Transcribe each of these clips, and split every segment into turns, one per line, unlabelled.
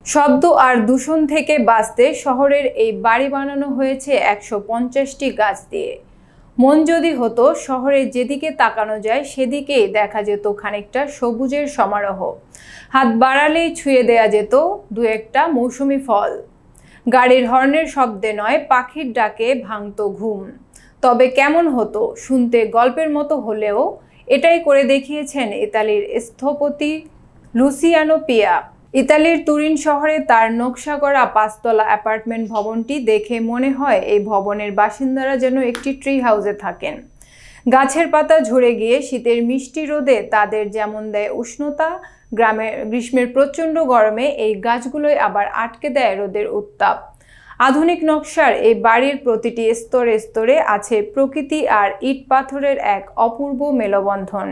শব্দ আর দূষণ থেকে বাঁচতে শহরের এই বাড়ি বানানো হয়েছে ১৫০টি গাছ দিয়ে। মন যদি হতো শহরে যেদিকে তাকানো যায় সেদিকেই দেখা যেত খানিকটা সবুজের সমারোহ। হাত বাড়ালেই ছুঁয়ে দেয়া যেত দু একটা মৌসুমি ফল। গাড়ির হর্নের শব্দে নয়, পাখির ডাকে ভাঙত ঘুম। তবে কেমন হতো? শুনতে গল্পের মতো হলেও এটাই করে দেখিয়েছেন ইতালির স্থপতি লুসিয়ানো পিয়া। ইতালির তুরিন শহরে তার নকশা করা ৫তলা অ্যাপার্টমেন্ট ভবনটি দেখে মনে হয় এই ভবনের বাসিন্দারা যেন একটি ট্রি হাউসে থাকেন। গাছের পাতা ঝরে গিয়ে শীতের মিষ্টি রোদে তাদের যেমন দেয় উষ্ণতা, গ্রীষ্মের প্রচণ্ড গরমে এই গাছগুলোই আবার আটকে দেয় রোদের উত্তাপ। আধুনিক নকশার এই বাড়ির প্রতিটি স্তরে স্তরে আছে প্রকৃতি আর ইট পাথরের এক অপূর্ব মেলবন্ধন।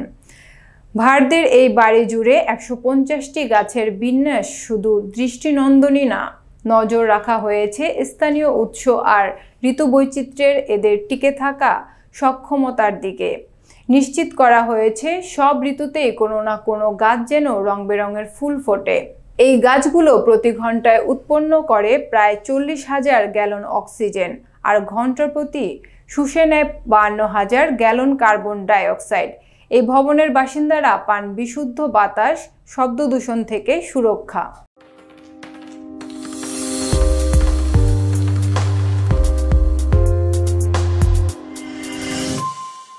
ভারদের এই বাড়ি জুড়ে ১৫০টি গাছের বিন্যাস শুধু দৃষ্টিনন্দনই না, নজর রাখা হয়েছে স্থানীয় উৎস আর ঋতুবৈচিত্র্যের এদের টিকে থাকা সক্ষমতার দিকে। নিশ্চিত করা হয়েছে সব ঋতুতেই কোনো না কোনো গাছ যেন রং বেরঙের ফুল ফোটে। এই গাছগুলো প্রতি ঘন্টায় উৎপন্ন করে প্রায় ৪০,০০০ গ্যালন অক্সিজেন আর ঘন্টা প্রতি শুষে নেয় ৫২,০০০ গ্যালন কার্বন ডাইঅক্সাইড। এই ভবনের বাসিন্দারা পান বিশুদ্ধ বাতাস, শব্দ দূষণ থেকে সুরক্ষা।